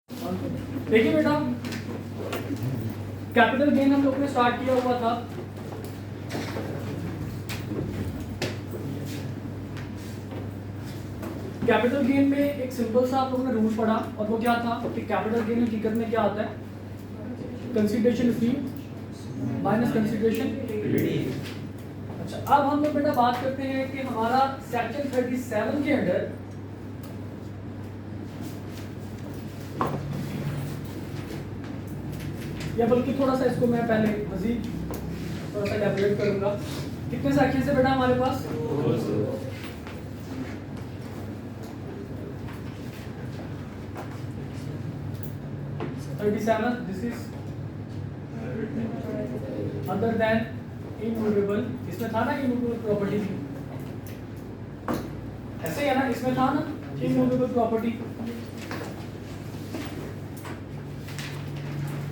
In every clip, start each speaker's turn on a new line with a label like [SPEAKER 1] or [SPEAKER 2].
[SPEAKER 1] देखिए बेटा, capital gain हम लोग ने स्टार्ट किया हुआ था कैपिटल गेन में एक सिंपल सा आप लोगों ने रूल पढ़ा, और वो क्या था कि कैपिटल गेन हकीकत में क्या आता है, consideration received minus consideration paid. अच्छा, अब हम लोग बेटा बात करते हैं कि हमारा सेक्शन 37 के अंडर या बल्कि थोड़ा सा इसको मैं पहले मजीद थोड़ा सा एलैबोरेट करूंगा। कितने सेक्शन से बेटा हमारे पास? 37, this is other than immovable. इसमें था ना इमूवेबल प्रॉपर्टी थी, ऐसे ही है ना, इसमें था ना immovable property.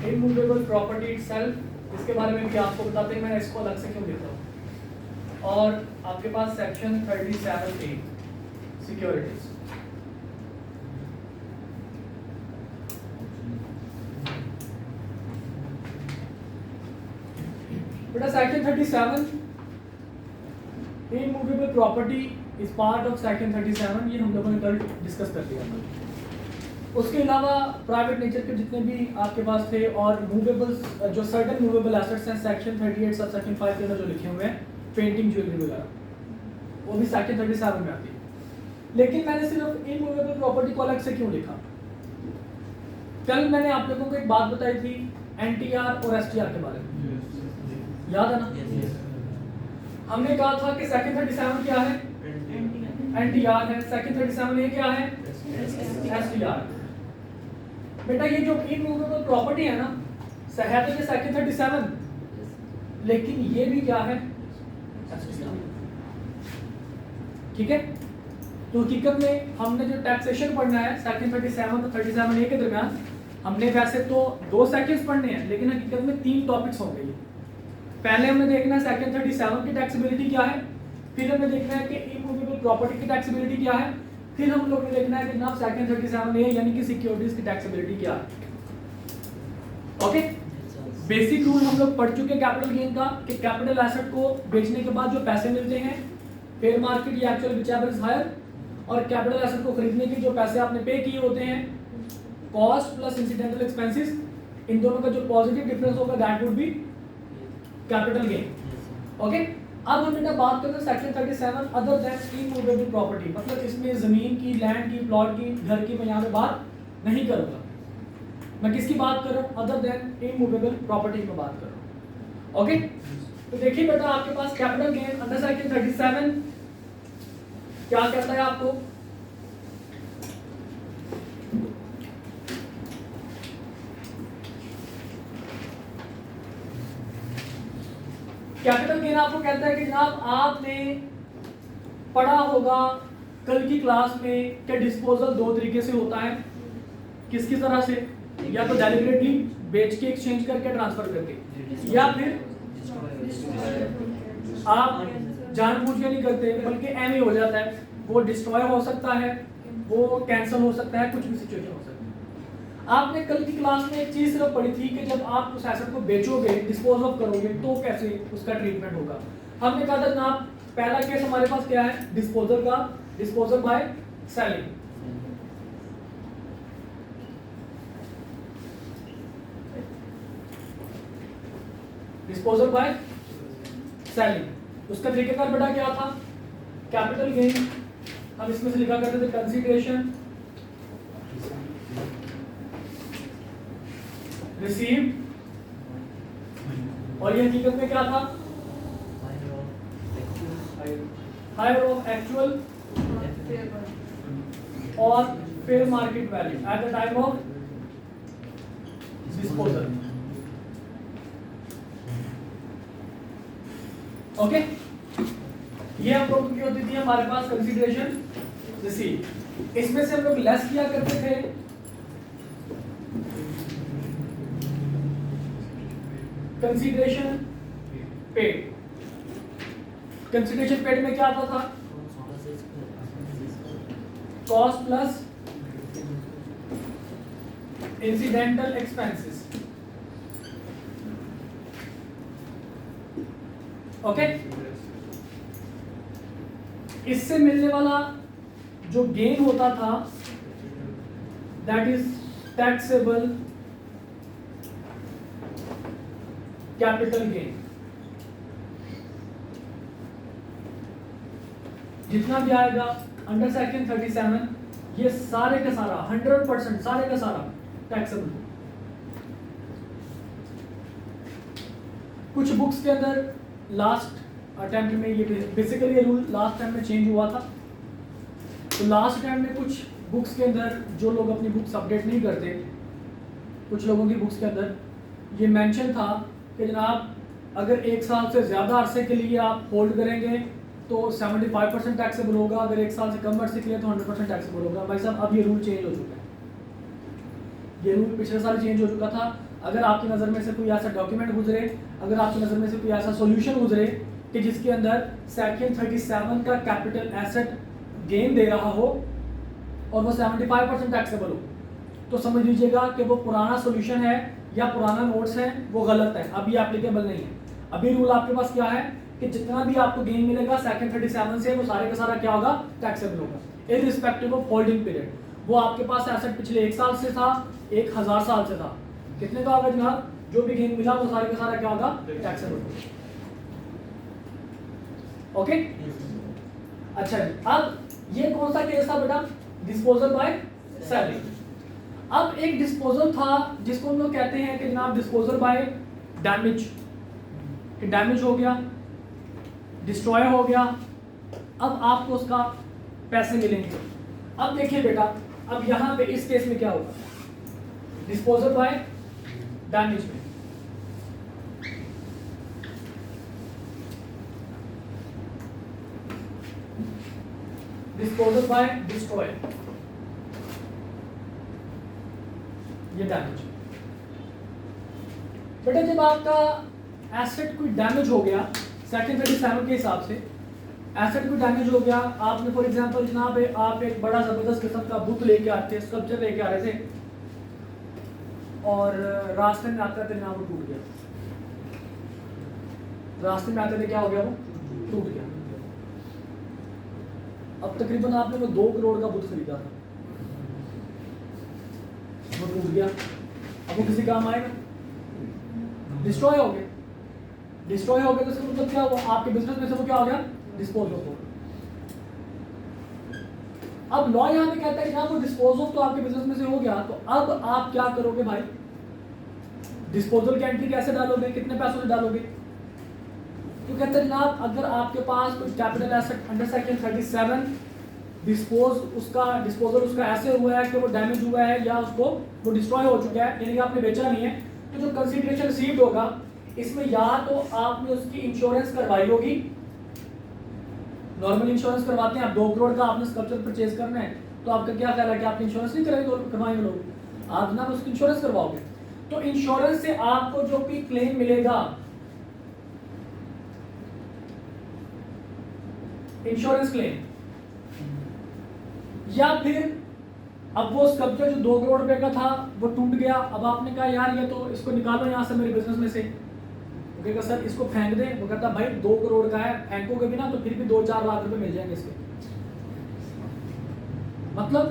[SPEAKER 1] Immovable property itself, इसके बारे में भी आपको बताते हैं, मैंने इसको अलग से क्यों लिखा हूँ। और आपके पास सेक्शन 37A सिक्योरिटीज। बेटा section 37 immovable property is part of section 37, ये हम लोगों ने कल डिस्कस कर लिया था। उसके अलावा प्राइवेट नेचर के जितने भी आपके पास थे और मूवेबल्स, जो सर्टेन मूवेबल एसेट्स हैं सेक्शन 38 सब सेक्शन 5 के अंदर जो लिखे हुए हैं, पेंटिंग ज्वेलरी वगैरह, वो भी सेक्शन 37 में आती है। लेकिन मैंने सिर्फ इमूवेबल प्रॉपर्टी को अलग से क्यों लिखा? कल मैंने आप लोगों को एक बात बताई थी एनटीआर और एसटीआर के बारे में, याद है ना? हमने कहा था कि सेक्शन 37 क्या है? एनटीआर है। सेक्शन 37 ये क्या है? एसटीआर। बेटा ये जो इमूवेबल प्रॉपर्टी है ना, है तो ये सेक्शन 37, लेकिन ये भी क्या है? ठीक है, तो हकीकत में हमने जो टैक्सेशन पढ़ना है सेक्शन 37 और 37A के दरमियान, हमने वैसे तो 2 सेक्शंस पढ़ने हैं, लेकिन हकीकत में 3 टॉपिक्स होंगे। पहले हमने देखना है सेक्शन 37 की टैक्सेबिलिटी क्या है, फिर हमें देखना है कि इमूवेबल प्रॉपर्टी की टैक्सेबिलिटी क्या है, फिर हम लोग ने देखना है कि जनाब सेक्शन 37A यानी कि सिक्योरिटीज की टैक्सेबिलिटी क्या है। ओके, बेसिक रूल हम लोग पढ़ चुके कैपिटल गेन का कि कैपिटल एसेट को बेचने के बाद जो पैसे मिलते हैं, फेयर मार्केट या एक्चुअल व्हिचएवर इज हायर, और कैपिटल एसेट को खरीदने के जो पैसे आपने पे किए होते हैं, कॉस्ट प्लस इंसिडेंटल एक्सपेंसेस, इन दोनों का जो पॉजिटिव डिफरेंस होगा that would be capital gain. Okay, अब हम बेटा बात करते हैं section 37 other than immovable property, मतलब इसमें जमीन की, लैंड की, प्लॉट की, घर की मैं यहाँ पे बात नहीं करूँगा। मैं किसकी बात कर रहा हूँ? अदर देन इमूवेबल प्रॉपर्टी की बात कर रहा हूँ। ओके, तो देखिए बेटा आपके पास कैपिटल गेन अंडर सेक्शन 37 क्या कहता है आपको? कैपिटल गेन आपको कहता है कि जनाब आपने पढ़ा होगा कल की क्लास में कि डिस्पोजल 2 तरीके से होता है। किसकी तरह से? या तो डेलिबरेटली बेच के एक्सचेंज करके ट्रांसफर करके, या फिर आप जानबूझ के नहीं करते बल्कि एम हो जाता है, वो डिस्ट्रॉय हो सकता है, वो कैंसिल हो सकता है, कुछ भी सिचुएशन हो सकता है। आपने कल की क्लास में एक चीज सिर्फ पढ़ी थी कि जब आप उस एसेट को बेचोगे, डिस्पोज ऑफ करोगे, तो कैसे उसका ट्रीटमेंट होगा। हमने कहा था जनाब पहला केस हमारे पास क्या है? डिस्पोजल का, disposal by selling. Disposal by selling, उसका तरीकेकार बेटा क्या था? कैपिटल गेन हम इसमें से लिखा करते थे कंसीडरेशन रिसीव्ड, और ये हकीकत में क्या था? हायर ऑफ एक्चुअल और fair market value at the time of disposal. Okay, ये हम लोग की होती थी हमारे पास कंसीडरेशन रिसीव। इसमें से हम लोग लेस किया करते थे कंसीडरेशन पेड। कंसीडरेशन पेड में क्या आता था? Cost plus incidental expenses, okay. इससे मिलने वाला जो गेन होता था that is taxable capital gain. जितना भी आएगा अंडर सेक्शन 37 ये सारे का सारा 100% सारे का सारा टैक्सेबल। कुछ बुक्स के अंदर लास्ट अटेम्प्ट में ये बेसिकली ये रूल लास्ट टाइम में चेंज हुआ था। तो लास्ट टाइम में कुछ बुक्स के अंदर जो लोग अपनी बुक्स अपडेट नहीं करते, कुछ लोगों की बुक्स के अंदर ये मेंशन था कि जनाब अगर 1 साल से ज़्यादा अरसे के लिए आप होल्ड करेंगे तो 75% टैक्सेबल होगा, अगर 1 साल से कम अरसे के लिए तो 100% टैक्सेबल होगा। भाई साहब अब ये रूल चेंज हो चुका है। ये रूल पिछले साल चेंज हो चुका था। अगर आपकी नज़र में से कोई ऐसा डॉक्यूमेंट गुजरे, अगर आपकी नज़र में से कोई ऐसा सॉल्यूशन गुजरे कि जिसके अंदर सेक्शन 37 का कैपिटल एसेट गेन दे रहा हो और वो 75% टैक्सेबल हो, तो समझ लीजिएगा कि वो पुराना सॉल्यूशन है या पुराना नोट्स है, वो गलत है, अभी एप्लीकेबल नहीं है। अभी रूल आपके पास क्या है कि जितना भी आपको गेन मिलेगा सेक्शन 37 से वो सारे का सारा क्या होगा, टैक्सेबल होगा, इररिस्पेक्टिव ऑफ होल्डिंग पीरियड। वो आपके पास एसेट पिछले 1 साल से था, 1000 साल से था, कितने का होगा जनाब, जो भी गेन मिला वो सारे का सारा क्या होगा, टैक्सेबल होगा। ओके अच्छा जी, अब ये कौन सा केस था बेटा, डिस्पोजल बाय सेलिंग। अब एक डिस्पोजल था जिसको हम लोग कहते हैं कि जनाब डिस्पोजल बाय डैमेज, कि डैमेज हो गया, डिस्ट्रॉय हो गया, अब आपको उसका पैसे मिलेंगे। अब देखिए बेटा, अब यहां पे इस केस में क्या होगा, डिस्पोजल बाय डैमेज में डिस्पोजल बाय डिस्ट्रॉय, ये डैमेज। बेटा जब आपका एसेट कोई डैमेज हो गया सेक्शन 37 के हिसाब से, एसेट कोई डैमेज हो गया, आपने फॉर एग्जांपल जनाब आप एक बड़ा जबरदस्त किस्म का बुक लेके आते थे, स्कल्पचर लेके आ रहे थे और रास्ते में आते थे जनाब वो टूट गया, रास्ते में आते थे क्या हो गया, वो टूट गया। अब तकरीबन आपने वो 2 करोड़ का बुक खरीदा था, वो टूट गया, अब वो किसी काम आएगा, डिस्ट्रॉय हो गया। डिस्ट्रॉय हो गया तो इसका मतलब क्या हुआ, आपके बिजनेस में से वो क्या हो गया, डिस्पोज ऑफ हो गया। अब लॉ यहां पे कहता है कि वो डिस्पोज ऑफ तो आपके बिजनेस में से हो गया, तो अब आप क्या करोगे भाई, डिस्पोजल की एंट्री कैसे डालोगे, कितने पैसों से डालोगे। तो कहते हैं जनाब अगर आपके पास कुछ capital asset under section 37 disposal उसका ऐसे हुआ है कि वो डैमेज हुआ है या उसको वो डिस्ट्रॉय हो चुका है, यानी कि आपने बेचा नहीं है, तो जो कंसीडरेशन रिसीव्ड होगा इसमें या तो आपने उसकी इंश्योरेंस करवाई होगी, नॉर्मल इंश्योरेंस करवाते हैं आप, 2 करोड़ का आपने स्कल्पचर परचेज करना है, तो आपका क्या ख्याल है कि आप इंश्योरेंस नहीं करेंगे, करवाएंगे लोग, आप ना उसकी इंश्योरेंस करवाओगे, तो इंश्योरेंस से आपको जो भी क्लेम मिलेगा, इंश्योरेंस क्लेम, या फिर अब वो स्कल्पचर जो 2 करोड़ रुपए का था वो टूट गया, अब आपने कहा यार ये तो इसको निकालो यहाँ से मेरे बिजनेस में से, वो कहेगा सर इसको फेंक दे, वो कहता भाई 2 करोड़ का है, फेंकोगे भी ना तो फिर भी 2-4 लाख रुपए मिल जाएंगे इसके। मतलब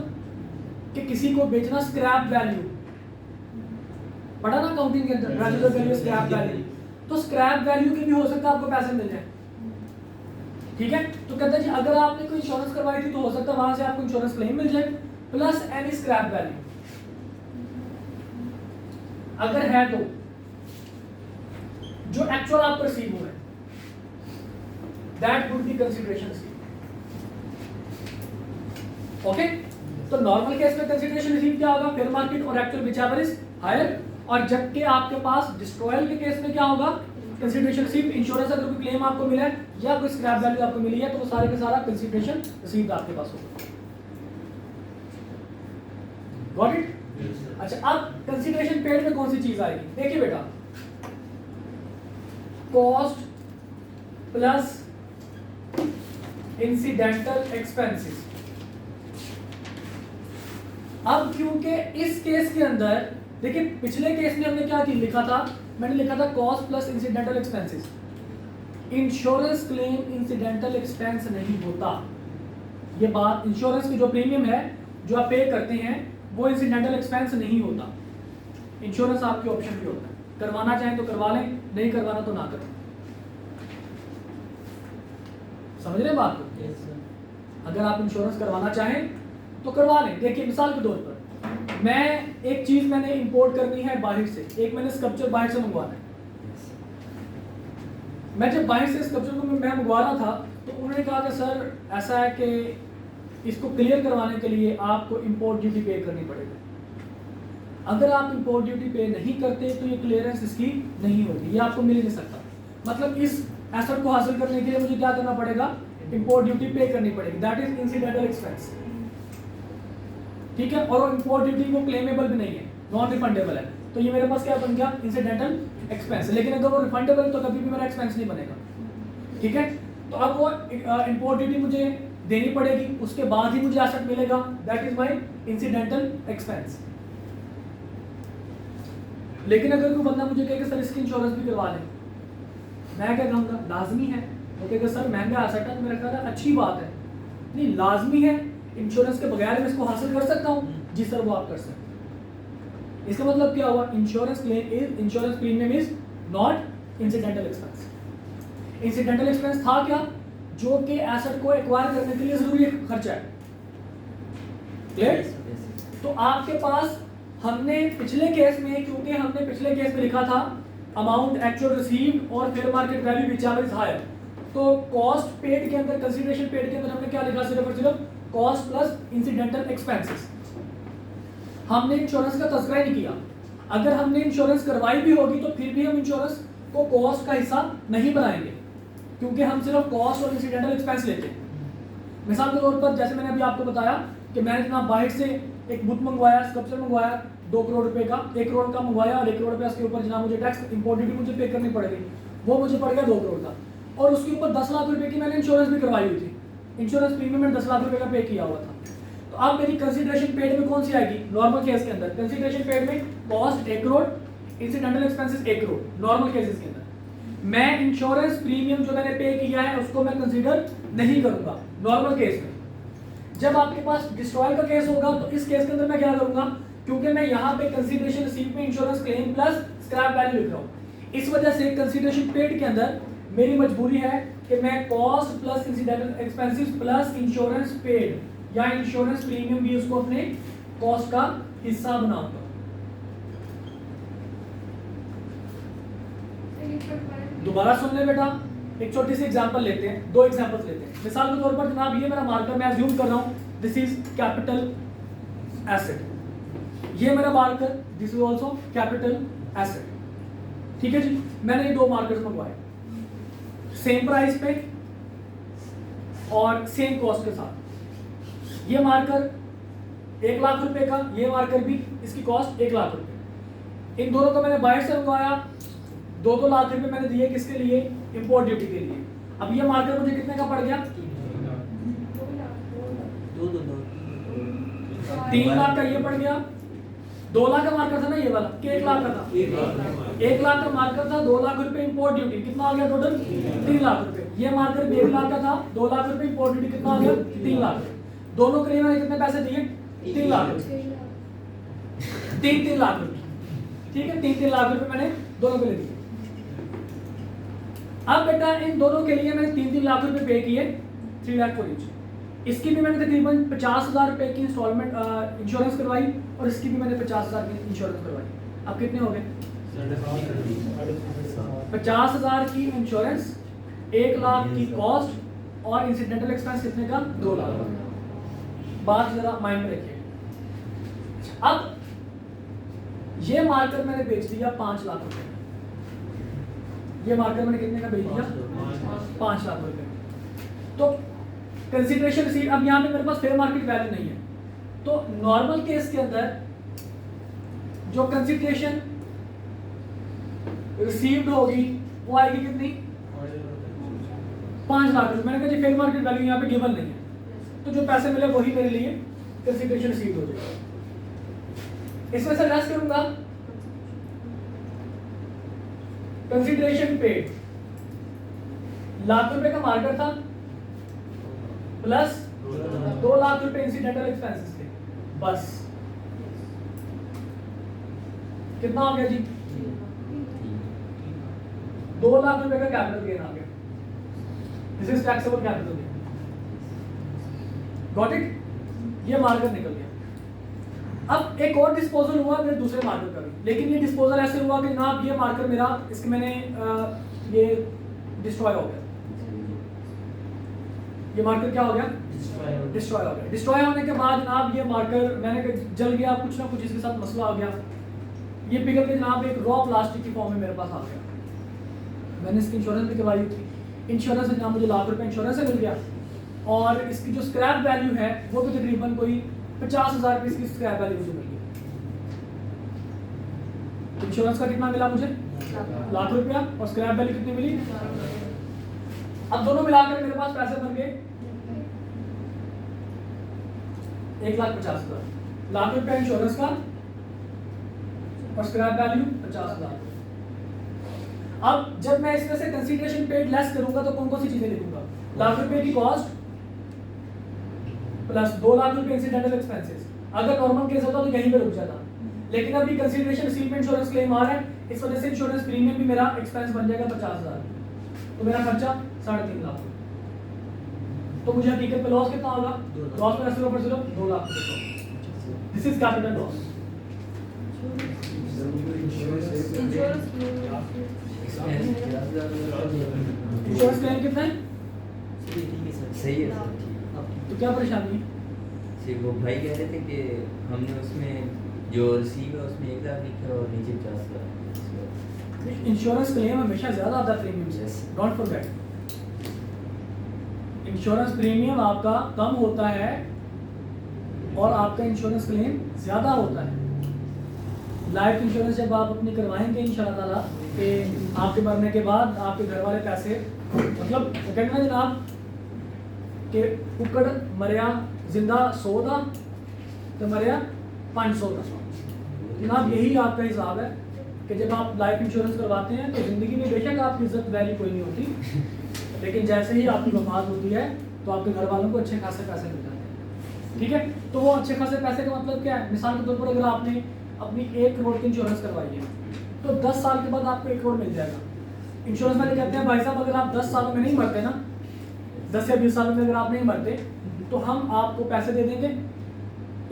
[SPEAKER 1] कि किसी को बेचना स्क्रैप वैल्यू, पढ़ा ना अकाउंटिंग के अंदर रेजिडुअल वैल्यू, स्क्रैप वैल्यू, तो स्क्रैप वैल्यू के भी हो सकता है आपको पैसे मिल जाए, ठीक है। तो कहते हैं जी अगर आपने कोई इंश्योरेंस करवाई थी तो हो सकता है वहां से आपको इंश्योरेंस क्लेम मिल जाए प्लस एनी स्क्रैप वैल्यू, अगर है तो जो एक्चुअल आपको रिसीव हुआ है that would be consideration receive. Okay, तो नॉर्मल केस में कंसीडरेशन रिसीव क्या होगा, फेयर मार्केट और एक्चुअल व्हिचएवर इज हायर, और जबकि आपके पास डिस्ट्रॉयल के केस में क्या होगा, कंसीडरेशन रिसीव। इंश्योरेंस अगर कोई क्लेम आपको मिला है या कोई स्क्रैप वैल्यू आपको मिली है तो वो सारे का सारा कंसीडरेशन रिसीव आपके पास होगा। Got it? अच्छा, अब कंसीडरेशन पेड में कौन सी चीज आएगी, देखिए बेटा, कॉस्ट प्लस इंसिडेंटल एक्सपेंसेस, अब क्योंकि इस केस के अंदर देखिए, पिछले केस में हमने क्या लिखा था, मैंने लिखा था cost plus incidental expenses. Insurance claim incidental expense नहीं होता। ये बात, इंश्योरेंस की जो प्रीमियम है जो आप पे करते हैं वो इंसिडेंटल एक्सपेंस नहीं होता। इंश्योरेंस आपके ऑप्शन पे होता है, करवाना चाहें तो करवा लें, नहीं करवाना तो ना करें। समझ रहे हैं बात को? अगर आप इंश्योरेंस करवाना चाहें तो करवा लें। देखिए मिसाल के तौर पर मैं एक चीज मैंने इंपोर्ट करनी है बाहर से, एक मैंने स्कल्पचर बाहर से मंगवाना है। मैं जब बाहर से स्कल्पचर को मैं मंगवा रहा था तो उन्होंने कहा कि सर ऐसा है कि इसको क्लियर करवाने के लिए आपको इंपोर्ट ड्यूटी पे करनी पड़ेगी। अगर आप इंपोर्ट ड्यूटी पे नहीं करते तो ये क्लियरेंस इसकी नहीं होगी, ये आपको मिल नहीं सकता। मतलब इस एसेट को हासिल करने के लिए मुझे क्या करना पड़ेगा, इंपोर्ट ड्यूटी पे करनी पड़ेगी, दैट इज इंसिडेंटल एक्सपेंस। ठीक है, और इंपोर्ट ड्यूटी वो क्लेमेबल भी नहीं है, नॉन रिफंडेबल है, तो ये मेरे पास क्या बन गया, इंसिडेंटल एक्सपेंस। लेकिन अगर वो रिफंडेबल तो कभी भी मेरा एक्सपेंस नहीं बनेगा। ठीक है, तो अब वो इंपोर्ट ड्यूटी मुझे देनी पड़ेगी, उसके बाद ही मुझे एसेट मिलेगा, that is my incidental expense. लेकिन अगर कोई बंदा मुझे कहेगा सर इसकी इंश्योरेंस भी करवा लें, मैं क्या कहूँगा लाजमी है। वो कहेगा सर महंगा एसेट है, तो मेरा ख्याल है अच्छी बात है, नहीं लाजमी है, इंश्योरेंस के बगैर मैं इसको हासिल कर सकता हूँ। जी सर वो आप कर सकते हैं। इसका मतलब क्या हुआ, insurance claim is, insurance premium is not incidental expense. Incidental expense था क्या, जो कि एसेट को एक्वायर करने के लिए जरूरी खर्चा है। क्लियर? तो आपके पास हमने पिछले केस में, क्योंकि हमने पिछले केस में लिखा था अमाउंट एक्चुअल रिसीव्ड और fair market value whichever is higher, तो कॉस्ट पेड के अंदर, कंसीडरेशन पेड के अंदर हमने क्या लिखा, सिर्फ और सिर्फ कॉस्ट प्लस इंसिडेंटल एक्सपेंसेस। हमने इंश्योरेंस का तस्करा नहीं किया। अगर हमने इंश्योरेंस करवाई भी होगी तो फिर भी हम इंश्योरेंस को कॉस्ट का हिस्सा नहीं बनाएंगे, क्योंकि हम सिर्फ कॉस्ट और इंसिडेंटल एक्सपेंस लेते हैं। मिसाल के तौर पर जैसे मैंने अभी आपको बताया कि मैंने जनाब बाहर से एक बुत मंगवाया, स्कल्पचर मंगवाया 2 करोड़ रुपए का, 1 करोड़ का मंगवाया और 1 करोड़ रुपये उसके ऊपर जनाब मुझे टैक्स इंपोर्ट ड्यूटी मुझे पे करनी पड़ गई, वो मुझे पड़ गया 2 करोड़ का, और उसके ऊपर 10 लाख रुपए की मैंने इंश्योरेंस भी करवाई हुई थी। इंश्योरेंस प्रीमियम में 10 लाख रुपए का पे किया हुआ था। तो अब मेरी कंसीडरेशन पेड में कौन सी आएगी, नॉर्मल केस के अंदर कंसीडरेशन पेड में cost 1 crore, incidental expenses 1 crore normal cases के अंदर। मैं इंश्योरेंस प्रीमियम जो मैंने पे किया है उसको मैं कंसीडर नहीं करूंगा नॉर्मल केस में। जब आपके पास डिस्ट्रॉयल का केस होगा तो इस केस के अंदर मैं क्या करूंगा, क्योंकि मैं यहाँ पे कंसीडरेशन रिसीव में insurance claim plus scrap value लिख रहा हूँ, इस वजह से कंसीडरेशन पेड के अंदर मेरी मजबूरी है कि मैं cost plus incidental expenses plus insurance paid या इंश्योरेंस प्रीमियम भी उसको अपने कॉस्ट का हिस्सा बनाऊंगा। दोबारा सुन ले बेटा, एक छोटी सी एग्जांपल लेते हैं, 2 एग्जांपल्स लेते हैं। मिसाल के तौर पर जनाब ये मेरा मार्कर, मैं अज्यूम कर रहा हूँ दिस इज कैपिटल एसेट, ये मेरा marker this is also capital asset. ठीक है जी, मैंने ये 2 मार्कर्स मंगवाए सेम प्राइस पे और सेम कॉस्ट के साथ। ये मार्कर 1 लाख रुपए का, ये मार्कर भी, इसकी कॉस्ट 1 लाख रुपए। इन दोनों को मैंने बाहर से मंगवाया, 2-2 लाख रुपए मैंने दिए किसके लिए, इंपोर्ट ड्यूटी के लिए। अब ये मार्कर मुझे कितने का पड़ गया, 3 लाख का ये पड़ गया। 2 लाख का मार्कर था ना ये वाला, कि 1 लाख का था, 1 लाख का मार्कर था, 2 लाख रुपए इंपोर्ट ड्यूटी, कितना आ गया टोटल 3 लाख रुपए। ये मार्कर भी 1 लाख का था, 2 लाख रुपए इंपोर्ट ड्यूटी, कितना आ गया 3 लाख। दोनों के लिए मैंने कितने पैसे दिए, 3 लाख रुपए, 3 लाख रुपए। ठीक है, 3 लाख रुपए मैंने दोनों के लिए दिए। अब बेटा इन दोनों के लिए मैंने 3 लाख रुपए पे किए, 3 लाख फॉर ईच। इसकी भी मैंने तकरीबन 50,000 रुपए की इंस्टॉलमेंट इंश्योरेंस करवाई और इसकी भी मैंने 50,000 की इंश्योरेंस करवाई। अब कितने हो गए, 50,000 की इंश्योरेंस, 1 लाख की कॉस्ट और इंसिडेंटल एक्सपेंस कितने का, 2 लाख। बात जरा माइंड में रखिए। अब ये मार्कर मैंने बेच दिया 5 लाख रुपए, ये मार्कर मैंने कितने का बेच दिया, 5 लाख रुपए। तो कंसीडरेशन रिसीट, अब यहाँ पे मेरे पास फेयर मार्केट वैल्यू नहीं है, तो नॉर्मल केस के अंदर जो कंसीडरेशन रिसीव्ड होगी वो आएगी कितनी, 5 लाख रुपए। मैंने कहा जी फेयर मार्केट वैल्यू यहाँ पे गिवन नहीं है, तो जो पैसे मिले वही मेरे लिए कंसीडरेशन रिसीव्ड हो जाएगा। इसमें से लेस करूंगा कंसिडरेशन पेड, लाख रुपए का मार्कर था प्लस 2 लाख रुपए इंसिडेंटल एक्सपेंसेस थे, बस कितना हो गया जी? 2 लाख रुपए का कैपिटल गेन आ गया। This is taxable capital gain. Got it? ये मार्कर निकल गया। अब एक और डिस्पोजल हुआ मेरे दूसरे मार्कर का भी, लेकिन ये डिस्पोजल ऐसे हुआ कि जनाब ये मार्कर मेरा इसके मैंने ये डिस्ट्रॉय हो गया। ये मार्कर क्या हो गया? डिस्ट्रॉय हो गया। डिस्ट्रॉय होने के बाद जनाब ये मार्कर मैंने जल गया, कुछ ना कुछ इसके साथ मसला हो गया, ये पिघल के जनाब एक रॉ प्लास्टिक की फॉर्म में मेरे पास आ गया। मैंने इसकी इंश्योरेंस भी करवाई थी, इंश्योरेंस से जनाब मुझे लाख रुपए इंश्योरेंस से मिल गया, और इसकी जो स्क्रैप वैल्यू है वो भी तकरीबन कोई 50,000 रुपये इसकी स्क्रैप वैल्यू मुझे मिल गई। इंश्योरेंस का कितना मिला मुझे? लाख रुपया, और स्क्रैप वैल्यू कितनी मिली? अब दोनों मिलाकर मेरे पास पैसे बन गए 1,50,000। लाख रुपया इंश्योरेंस का और स्क्रैप वैल्यू 50,000। अब जब मैं इसमें से कंसीडरेशन पेड लेस करूंगा तो कौन कौन सी चीजें लिखूंगा? लाख रुपए की कॉस्ट प्लस 2 लाख रुपए इंसिडेंटल एक्सपेंसेस। अगर नॉर्मल केस होता तो यहीं पे रुक जाता, लेकिन अभी कंसीडरेशन रिसीट में इंश्योरेंस क्लेम आ रहा है, इस वजह से इंश्योरेंस प्रीमियम भी मेरा एक्सपेंस बन जाएगा 50,000, तो मेरा खर्चा 3.5 लाख। तो मुझे हकीकत में लॉस कितना होगा? लॉस में 0% 2 lakh. This is capital loss. Insurance claim कितना है?
[SPEAKER 2] सही है।
[SPEAKER 1] तो क्या परेशानी है?
[SPEAKER 2] वो भाई कह रहे थे कि हमने उसमें जो रिसीव है उसमें 1 लाख लिखा और नीचे 50,000।
[SPEAKER 1] इंश्योरेंस क्लेम हमेशा ज्यादा आता है प्रीमियम से, डोंट फॉरगेट। इंश्योरेंस प्रीमियम आपका कम होता है और आपका इंश्योरेंस क्लेम ज्यादा होता है। लाइफ इंश्योरेंस जब आप अपनी करवाएंगे इंशाल्लाह ताला कि आपके मरने के बाद आपके घर वाले पैसे, मतलब कहते हैं जनाब कि कुकड़ मरिया जिंदा 100 दा तो मरिया 500 दा। जनाब यही आपका हिसाब है कि जब आप लाइफ इंश्योरेंस करवाते हैं तो ज़िंदगी में बेशक आपकी इज्जत वैल्यू कोई नहीं होती, लेकिन जैसे ही आपकी वफात होती है तो आपके घर वालों को अच्छे खासे पैसे मिल जाते हैं। ठीक है, तो वो अच्छे खासे पैसे का मतलब क्या है? मिसाल के तौर पर अगर आपने अपनी 1 करोड़ की इंश्योरेंस करवाई है तो 10 साल के बाद आपको 1 करोड़ मिल जाएगा। इंश्योरेंस वाले कहते हैं भाई साहब अगर आप 10 सालों में नहीं मरते ना, 10 या 20 सालों में अगर आप नहीं मरते तो हम आपको पैसे दे देंगे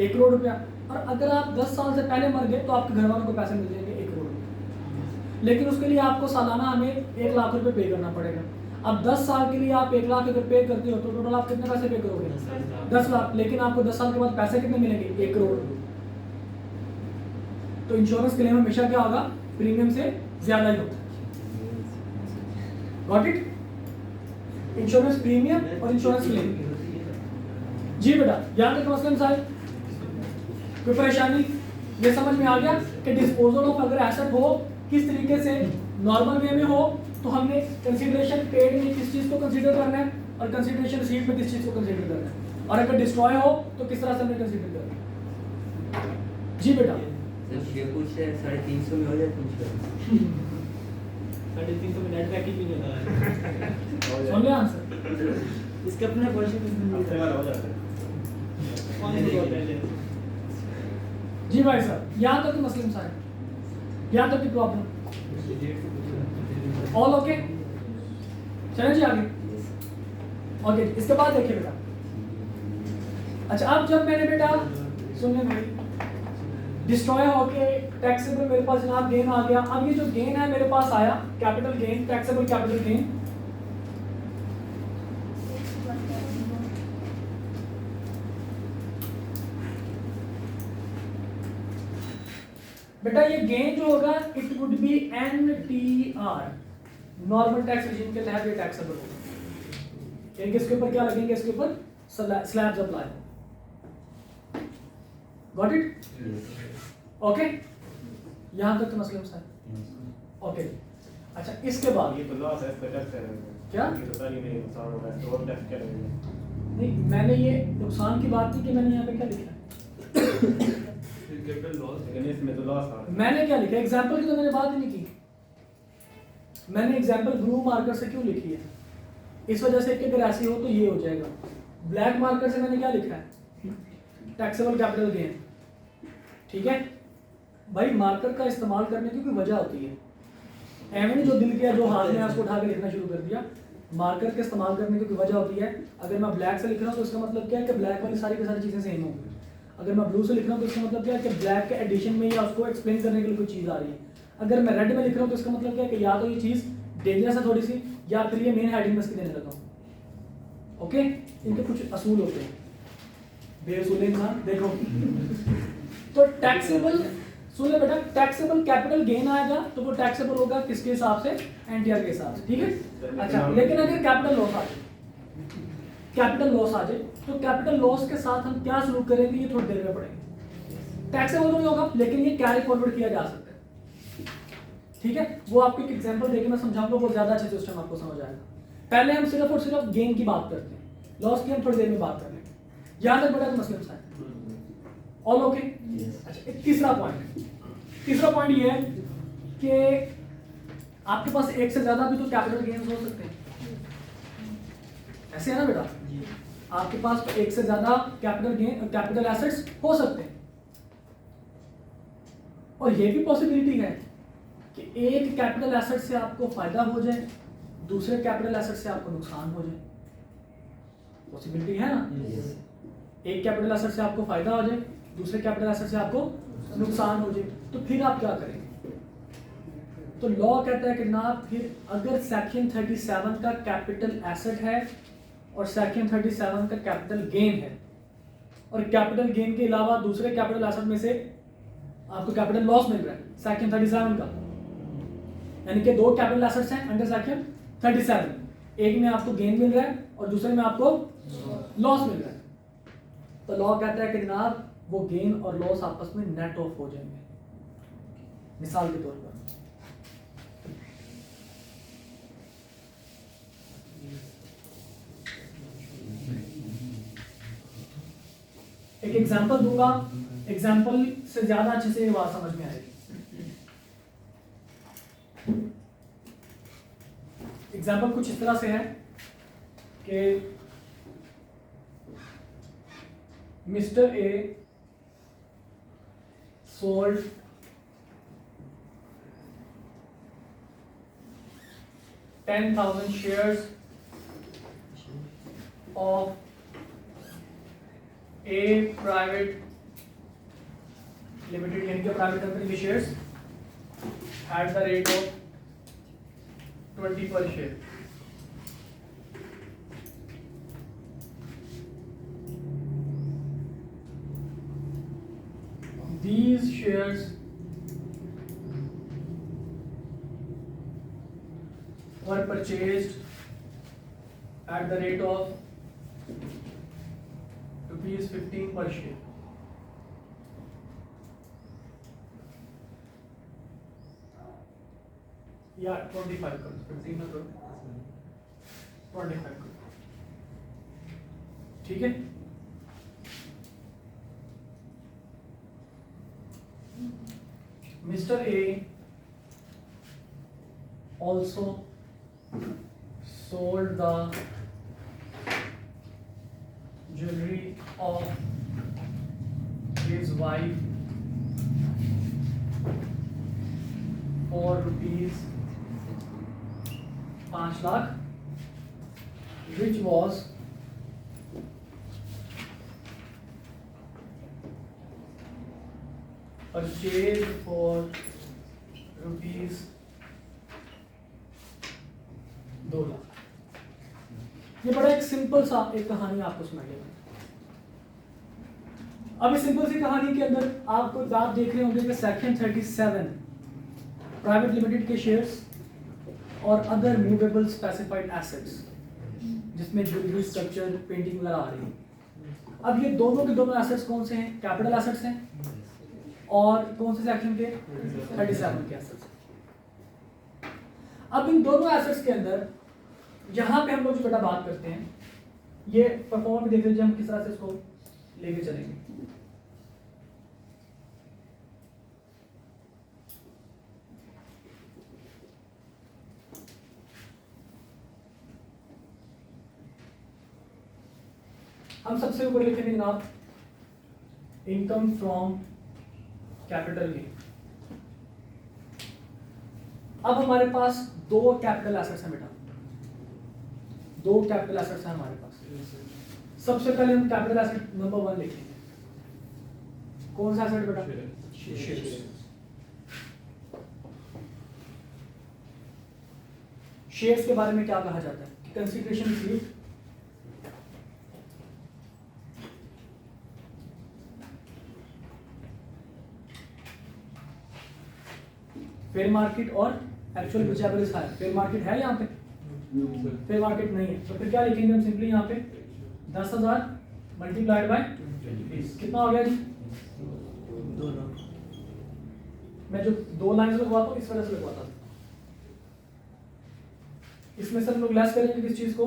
[SPEAKER 1] 1 करोड़ रुपया, और अगर आप 10 साल से पहले मर गए तो आपके घर वालों को पैसे मिल जाएंगे 1 करोड़ रुपया। लेकिन उसके लिए आपको सालाना हमें 1 लाख रुपए पे करना पड़ेगा। अब 10 साल के लिए आप 1 लाख अगर पे करते हो तो टोटल आप कितने पैसे पे करोगे? 10 लाख। लेकिन आपको 10 साल के बाद पैसे कितने मिलेंगे? 1 करोड़। तो इंश्योरेंस क्लेम हमेशा क्या होगा? प्रीमियम से ज्यादा ही होता है। Got it? इंश्योरेंस प्रीमियम और इंश्योरेंस क्लेम। जी बेटा, याद रखो मसलन साहब, कोई परेशानी? ये समझ में आ गया कि डिस्पोजल ऑफ अगर एसेट हो किस तरीके से? नॉर्मल वे में हो तो हमने कंसीडरेशन पेड में किस चीज को कंसीडर करना है और कंसीडरेशन रिसीट में किस चीज को कंसीडर करना है, और अगर डिस्ट्रॉय हो तो किस तरह से हमने कंसीडर करना है। जी बेटा,
[SPEAKER 2] ये पूछ रहे 350 में हो जाए
[SPEAKER 3] 350 में नेट पैकेज भी नहीं होता है।
[SPEAKER 1] सुन लिया आंसर?
[SPEAKER 3] इसके अपने क्वेश्चन हो जाते हैं।
[SPEAKER 1] जी भाई साहब, यहाँ तक मुस्लिम साहब, यहाँ तक की प्रॉब्लम ऑल ओके? चलें जी आगे। ओके, इसके बाद देखिए बेटा। अच्छा, अब जब मैंने बेटा सुनने भाई डिस्ट्रॉय होके टैक्सेबल मेरे पास जनाब गेन आ गया। अब ये जो गेन है मेरे पास आया capital gain, taxable capital gain. बेटा ये गेन जो होगा it would be NTR, normal tax regime के तहत ये टैक्सेबल होगा। यानी इसके ऊपर क्या लगेंगे? इसके ऊपर slabs apply. Got it? Okay, यहां तक तो मसला है। ओके, अच्छा इसके बाद
[SPEAKER 4] ये तो लॉस है, इसका टैक्स है
[SPEAKER 1] क्या?
[SPEAKER 4] ये तो सारी में नुकसान होगा, तो और टैक्स क्या लगेगा?
[SPEAKER 1] नहीं, मैंने ये नुकसान की बात की कि मैंने यहाँ पे क्या लिखा है
[SPEAKER 3] कैपिटल लॉस
[SPEAKER 4] लेकिन इसमें तो लॉस आ रहा है।
[SPEAKER 1] मैंने क्या लिखा, एग्जाम्पल की तो मैंने बात ही नहीं की। मैंने एग्जाम्पल ब्लू मार्कर से क्यों लिखी है, इस वजह से कि अगर ऐसी हो तो ये हो जाएगा। ब्लैक मार्कर से मैंने क्या लिखा है, टैक्सेबल कैपिटल गेन। ठीक है भाई, मार्कर का इस्तेमाल करने की कोई वजह होती है, एवं जो दिल किया जो हाथ में है उसको उठा के लिखना शुरू कर दिया। मार्कर के इस्तेमाल करने की कोई वजह होती है। अगर मैं ब्लैक से लिख रहा हूँ तो इसका मतलब क्या है कि ब्लैक वाली सारी की सारी चीज़ें सेम होंगी। अगर मैं ब्लू से लिख रहा हूँ तो इसका मतलब क्या है कि ब्लैक के एडिशन में या उसको एक्सप्लेन करने के लिए कोई चीज़ आ रही है। अगर मैं रेड में लिख रहा हूँ तो इसका मतलब क्या है कि या तो ये चीज़ डेंजरस है थोड़ी सी, या फिर ये मेन हेडिंग में इसकी देने लगा हूँ। ओके, इनके कुछ असूल होते हैं, बेअसूल इंसान। देखो तो टैक्सेबल, सुन ले बेटा, टैक्सेबल कैपिटल गेन आएगा तो वो टैक्सेबल होगा किसके हिसाब से, एनटीआर के हिसाब से। ठीक है, अच्छा, लेकिन अगर कैपिटल लॉस आ जाए, कैपिटल लॉस आ जाए तो कैपिटल लॉस के साथ हम क्या सलूक करेंगे ये थोड़ी देर में पढ़ेंगे। टैक्सेबल तो नहीं होगा लेकिन ये कैरी फॉरवर्ड किया जा सकता है। ठीक है, वो आपको एक एग्जांपल देके मैं समझाऊंगा, वो ज्यादा अच्छे से उस टाइम आपको समझ आएगा। पहले हम सिर्फ और सिर्फ गेन की बात करते हैं, लॉस की हम थोड़ी देर में बात कर लेंगे। यहाँ तक बड़ा मुस्लिम साहब ऑल ओके। अच्छा, एक तीसरा पॉइंट ये है कि आपके पास एक से ज्यादा भी तो कैपिटल गेन्स हो सकते हैं, ऐसे है ना बेटा, आपके पास एक से ज्यादा कैपिटल एसेट्स हो सकते हैं। और ये भी पॉसिबिलिटी है कि एक कैपिटल एसेट से आपको फायदा हो जाए, दूसरे कैपिटल एसेट से आपको नुकसान हो जाए। पॉसिबिलिटी है ना, एक कैपिटल एसेट से आपको फायदा हो जाए, दूसरे कैपिटल एसेट से आपको नुकसान हो जाए, तो फिर आप क्या करेंगे। तो लॉ कहता है कि ना, फिर अगर सेक्शन 37 का कैपिटल एसेट है और सेक्शन 37 का कैपिटल गेन है, और कैपिटल गेन के अलावा दूसरे कैपिटल एसेट में से आपको कैपिटल लॉस मिल रहा है सेक्शन 37 का, यानी कि दो कैपिटल एसेट्स हैं अंडर सेक्शन 37, एक में आपको गेन मिल रहा है और दूसरे में आपको लॉस मिल रहा है। तो लॉ कहता है कि जनाब वो गेन और लॉस आपस में नेट ऑफ हो जाएंगे। मिसाल के तौर पर एक एग्जांपल दूंगा, एग्जांपल से ज्यादा अच्छे से ये बात समझ में आएगी। एग्जांपल कुछ इस तरह से है कि mister A sold $10,000 shares of a private limited यानी कि प्राइवेट कंपनी के shares at the rate of 20 per share। These shares were purchased at the rate of ₹15 per share। या 25 करो, 15 में करो, 25 करो, ठीक है। Mr. A also sold the jewelry of his wife for ₹5 lakh, which was purchased for ₹2 lakh. ये बड़ा एक सिंपल सा एक कहानी आपको सुनाई। अब इस सिंपल सी कहानी के अंदर आपको आप देख रहे होंगे कि सेक्शन 37 प्राइवेट लिमिटेड के शेयर्स और अदर मूवेबल स्पेसिफाइड एसेट्स, जिसमें ज्वेलरी, स्ट्रक्चर, पेंटिंग वगैरह आ रही है। अब ये दोनों के दोनों एसेट्स कौन से हैं, कैपिटल एसेट्स हैं, और कौन से सेक्शन के, 37 के एसेट्स। अब इन दोनों एसेट्स के अंदर जहां पे हम लोग जो बेटा बात करते हैं, ये परफॉर्म देख लीजिए हम किस तरह से इसको लेके चलेंगे। हम सबसे ऊपर लिखेंगे जनाब इनकम फ्रॉम कैपिटल गेन। अब हमारे पास दो कैपिटल एसेट्स हैं बेटा, दो कैपिटल एसेट्स हैं हमारे पास। सबसे पहले हम कैपिटल एसेट नंबर 1 लिखेंगे। कौन सा एसेट बेटा? शेयर्स। शेयर्स के बारे में क्या कहा जाता है? कंसीडरेशन रिसीव्ड फेयर मार्केट और actual whichever is higher. Fair market है यहाँ पे? फेयर मार्केट नहीं है, तो फिर क्या लिखेंगे हम सिंपली यहाँ पे 10,000 मल्टीप्लाइड बाय 20 कितना हो गया जी?
[SPEAKER 3] 2 लाख।
[SPEAKER 1] मैं जो 2 लाइन लिखवाता हूँ इस वजह से लिखवाता हूँ, इसमें से हम लोग लेस करेंगे किस चीज को?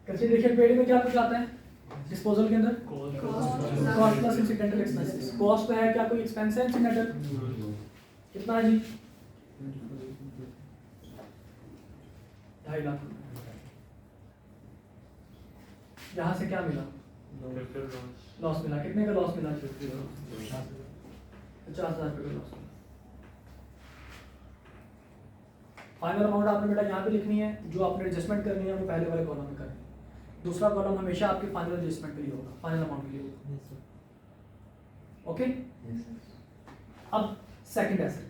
[SPEAKER 1] कंसीडरेशन पेड में क्या कुछ आता है डिस्पोजल के अंदर? Cost plus incidental expenses. Cost पे है क्या कोई एक्सपेंस है इंसिडेंटल? कितना है जी? 2.5 लाख। यहाँ से क्या मिला? लॉस मिला। कितने का लॉस मिला? 50,000 रुपये का लॉस मिला। फाइनल अमाउंट आपने बेटा यहाँ पे लिखनी है, जो आपने एडजस्टमेंट करनी है वो पहले वाले कॉलम में करनी है। दूसरा कॉलम हमेशा आपके फाइनल एडजस्टमेंट के लिए होगा, फाइनल अमाउंट के लिए होगा। ओके? अब सेकंड एसेट,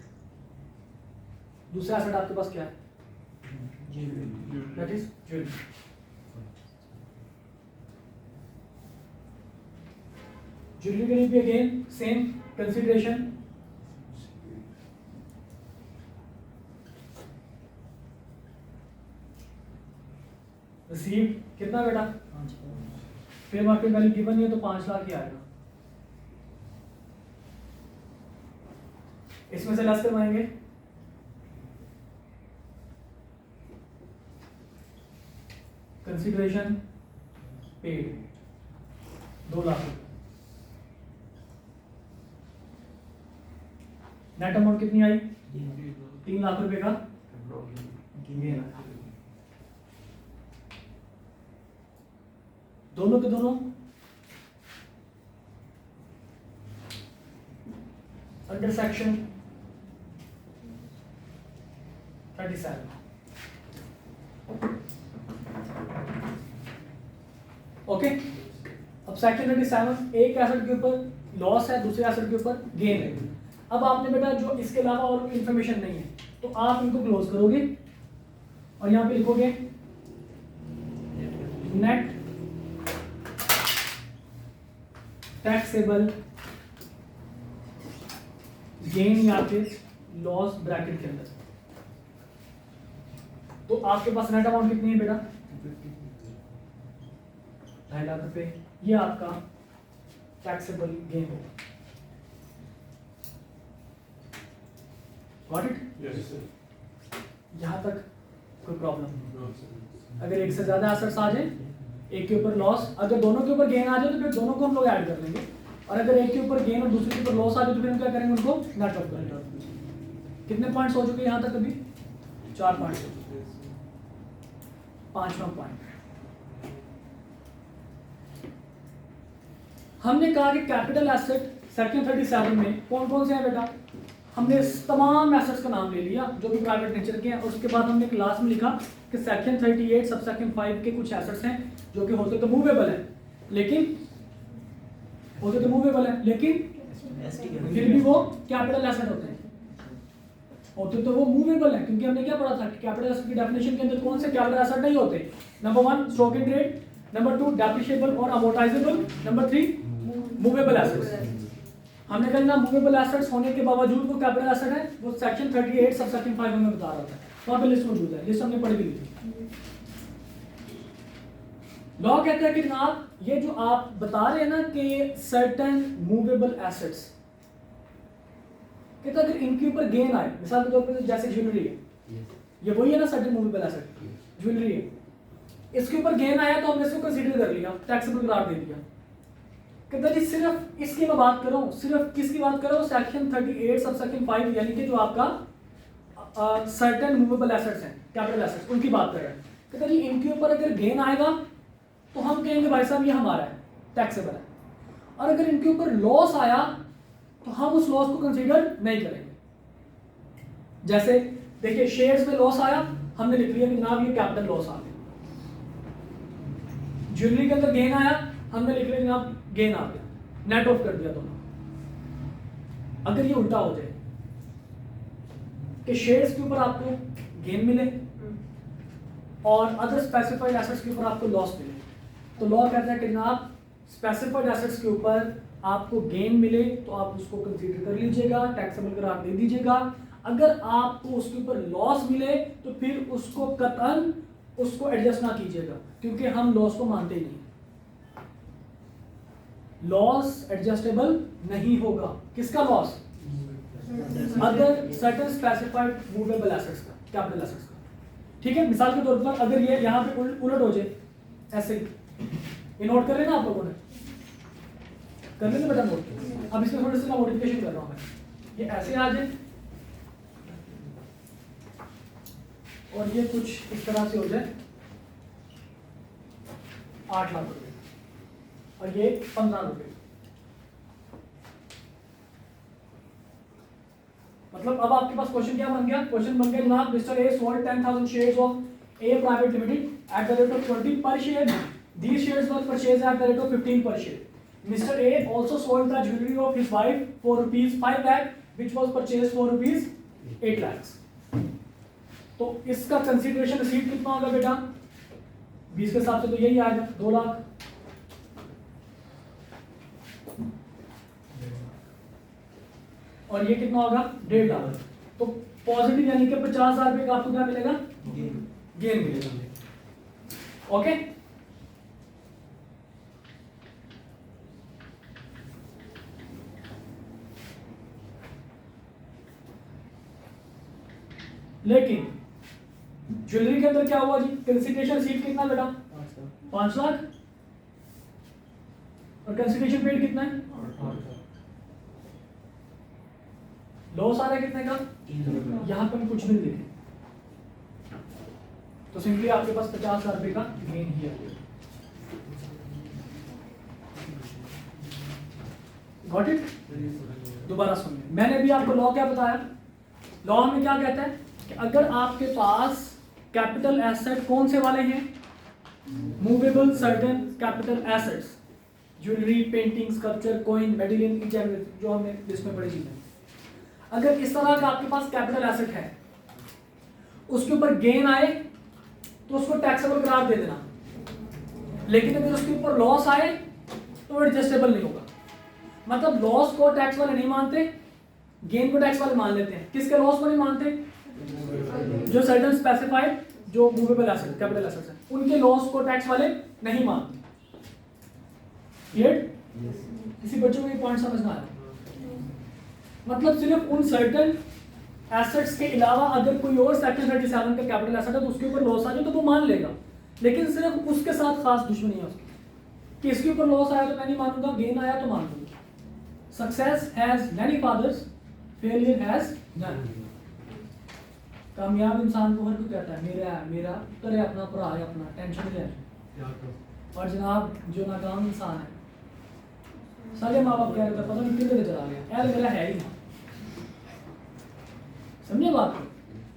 [SPEAKER 1] दूसरा एसेट आपके पास क्या है? That is jewellery. ज्वेलरी के लिए भी अगेन सेम कंसीडरेशन। रिसीव कितना बेटा? फेयर मार्केट वैल्यू गिवन है तो 5 लाख ही आएगा। इसमें से लेस करवाएंगे consideration paid 2 lakh. Net amount कितनी आई? 3 लाख रुपए का गेन आया। दोनों के दोनों अंडर सेक्शन 37। ओके, अब सेक्शन 37 एक एसेट के ऊपर लॉस है, दूसरे एसेट के ऊपर गेन है। अब आपने बेटा जो इसके अलावा और कोई इंफॉर्मेशन नहीं है तो आप इनको क्लोज करोगे और यहां पे लिखोगे नेट टैक्सेबल गेन या फिर लॉस ब्रैकेट के अंदर। तो आपके पास नेट अमाउंट कितनी है बेटा? 2.5 लाख रुपए। ये आपका टैक्सेबल गेन होगा। Got it? यहां तक कोई प्रॉब्लम? अगर एक से ज्यादा एसेट्स आ जाए, एक के ऊपर लॉस, अगर दोनों के ऊपर गेन आ जाए तो फिर दोनों को हम लोग ऐड कर लेंगे, और अगर एक के ऊपर गेन और दूसरे के ऊपर लॉस आ जाए तो फिर हम क्या करेंगे? उनको नेट ऑफ करेंगे। कितने पॉइंट्स हो चुके हैं यहां तक? अभी 4 पॉइंट्स हो चुके हैं। 5वां पॉइंट हमने कहा कि कैपिटल एसेट सेक्शन 37 में कौन कौन से हैं बेटा? हमने तमाम एसेट्स का नाम ले लिया जो भी प्राइवेट नेचर के हैं, और उसके बाद हमने क्लास में लिखा कि सेक्शन 38 सब सेक्शन 5 के कुछ एसेट्स हैं जो कि होते तो मूवेबल है, लेकिन होते तो मूवेबल है लेकिन फिर भी वो कैपिटल एसेट होते हैं। होते तो वो मूवेबल है, क्योंकि हमने क्या पढ़ा था कि कैपिटल एसेट की डेफिनेशन के अंदर कौन से कैपिटल एसेट नहीं होते? Number 1 stock in trade, number 2 depreciable और अमोर्टाइजेबल, नंबर 3 मूवेबल एसेट्स। हमने कहा ना मूवेबल एसेट्स होने के बावजूद वो कैपिटल एसेट है, वो सेक्शन 38 सब सेक्शन 5 में बता रहा था। वहां पे लिस्ट मौजूद है, लिस्ट हमने पढ़ भी ली थी। लॉ कहता है कि जनाब ये जो आप बता रहे हैं ना कि सर्टेन मूवेबल एसेट्स, कहता अगर इनके ऊपर गेन आए, मिसाल के तौर पर जैसे ज्वेलरी है, ये वही है ना सर्टेन मूवेबल एसेट, ज्वेलरी है, इसके ऊपर गेन आया तो हमने इसको कंसीडर कर लिया, टैक्सेबल करार दे दिया। कहता जी सिर्फ इसकी मैं बात कर रहा हूं, सिर्फ किसकी बात कर रहा हूं? सेक्शन 38 सब सेक्शन 5, यानी कि जो आपका सर्टेन मूवेबल एसेट्स हैं, कैपिटल एसेट्स, उनकी बात कर रहे हैं। कहते हैं जी इनके ऊपर अगर गेन आएगा तो हम कहेंगे भाई साहब ये हमारा है, टैक्सेबल है, और अगर इनके ऊपर लॉस आया तो हम उस लॉस को कंसीडर नहीं करेंगे। जैसे देखिए शेयर्स में लॉस आया, हमने लिख लिया कि जनाब ये कैपिटल लॉस आ गया। ज्वेलरी के अंदर गेन आया, हमने लिख लिया जनाब गेन आ गया, नेट ऑफ कर दिया दोनों। अगर ये उल्टा हो जाए कि शेयर्स के ऊपर आपको गेन मिले और अदर स्पेसिफाइड एसेट्स के ऊपर आपको लॉस मिले, तो लॉ कहता है कि जनाब स्पेसिफाइड एसेट्स के ऊपर आपको गेन मिले तो आप उसको कंसीडर कर लीजिएगा, टैक्सेबल करार दे दीजिएगा। अगर आपको उसके ऊपर लॉस मिले तो फिर उसको कतन उसको एडजस्ट ना कीजिएगा, क्योंकि हम लॉस को मानते ही नहीं। लॉस एडजस्टेबल नहीं होगा। किसका लॉस? अगर सर्टेन स्पेसिफाइड मूवेबल एसेट्स का, कैपिटल एसेट्स का। ठीक है, मिसाल के तौर पर अगर ये यहाँ पे उलट हो जाए ऐसे, ये नोट कर लेना आप लोगों ने, कर लेना बेटा नोट। अब इसमें थोड़ी सी मैं मॉडिफिकेशन कर रहा हूँ मैं, ये ऐसे आ जाए और ये कुछ इस तरह से हो जाए 8 लाख रुपए और ये 15 रुपए। मतलब अब आपके पास क्वेश्चन क्या बन गया? क्वेश्चन बन गया जनाब mister A sold 10,000 shares of A private limited at the rate of 20 पर share. These shares were purchased at the rate of 15 per share. Mr. A also sold the jewelry of his wife for rupees 5 lakh, which was purchased for rupees 8 lakhs. तो इसका consideration receipt कितना होगा बेटा? 20 के हिसाब से तो यही आएगा 2 लाख। और ये कितना होगा? 1.5 लाख। तो पॉजिटिव यानी कि 50,000 रुपए का आपको क्या मिलेगा? गेन मिलेगा। ओके, लेकिन ज्वेलरी के अंदर क्या हुआ जी? कंसीडरेशन रिसीट कितना बेटा? 5 लाख। और कंसीडरेशन पेड कितना है? लॉस आ रहा है कितने का? यहां पर कुछ नहीं लिखे, तो सिंपली आपके पास 50,000 रुपए का गेन ही है। Got it? दोबारा सुनिए, मैंने भी आपको लॉ क्या बताया? लॉ में क्या कहता है कि अगर आपके पास कैपिटल एसेट कौन से वाले हैं? Movable certain capital assets, jewellery, painting, sculpture, coin, medallion, जो हमने लिस्ट में पढ़ी चीजें। अगर इस तरह का आपके पास कैपिटल एसेट है, उसके ऊपर गेन आए तो उसको टैक्सेबल करार दे देना, लेकिन अगर उसके ऊपर लॉस आए तो एडजस्टेबल नहीं होगा। मतलब लॉस को टैक्स वाले नहीं मानते, गेन को टैक्स वाले मान लेते हैं। किसके लॉस को नहीं मानते? जो सर्टेन स्पेसिफाइड जो मूवेबल एसेट कैपिटल एसेट्स हैं, उनके लॉस को टैक्स वाले नहीं मानते। क्लियर? किसी बच्चों को ये पॉइंट समझना है? मतलब सिर्फ उन सर्टेन एसेट्स के अलावा अगर कोई और सेक्शन 37 का कैपिटल एसेट है तो उसके ऊपर लॉस आ जाए तो वो मान लेगा, लेकिन सिर्फ उसके साथ खास दुश्मनी है उसकी कि इसके ऊपर लॉस आया तो मैं नहीं मानूंगा, गेन आया तो मान लूंगा। Success has many fathers, failure has none. कामयाब इंसान को हर कोई कहता है मेरा मेरा करे अपना भरा है अपना, टेंशन नहीं है। और जनाब जो नाकाम इंसान है, सारे माँ बाप कह रहे थे पता नहीं कितने चला गया, यार मेरा है ही ना। समझे बात को?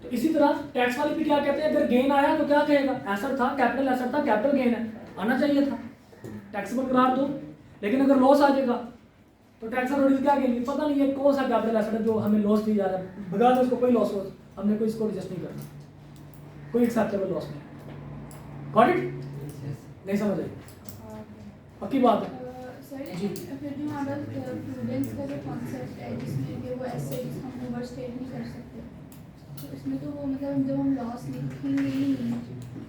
[SPEAKER 1] तो इसी तरह टैक्स वाले भी क्या कहते हैं, अगर गेन आया तो क्या कहेगा? एसेट था, कैपिटल एसेट था, कैपिटल गेन है, आना चाहिए था, टैक्सेबल करार दो। लेकिन अगर लॉस आ जाएगा तो टैक्स अथॉरिटीज क्या कहेंगे? पता नहीं ये कौन सा कैपिटल एसेट है जो हमें लॉस दी जा रहा है, भगा दो इसको, कोई लॉस हो, हमने कोई इसको एडजस्ट नहीं करना, कोई एक्सेप्टेबल लॉस नहीं। Got it? नहीं समझ आई? पक्की बात है जी।
[SPEAKER 5] फिर जो हमारा प्रूडेंस का जो कॉन्सेप्ट है जिसमें कि वो एसेट्स हम ओवरस्टेट नहीं कर सकते, तो इसमें तो वो मतलब जब हम लॉस लिखेंगे ही नहीं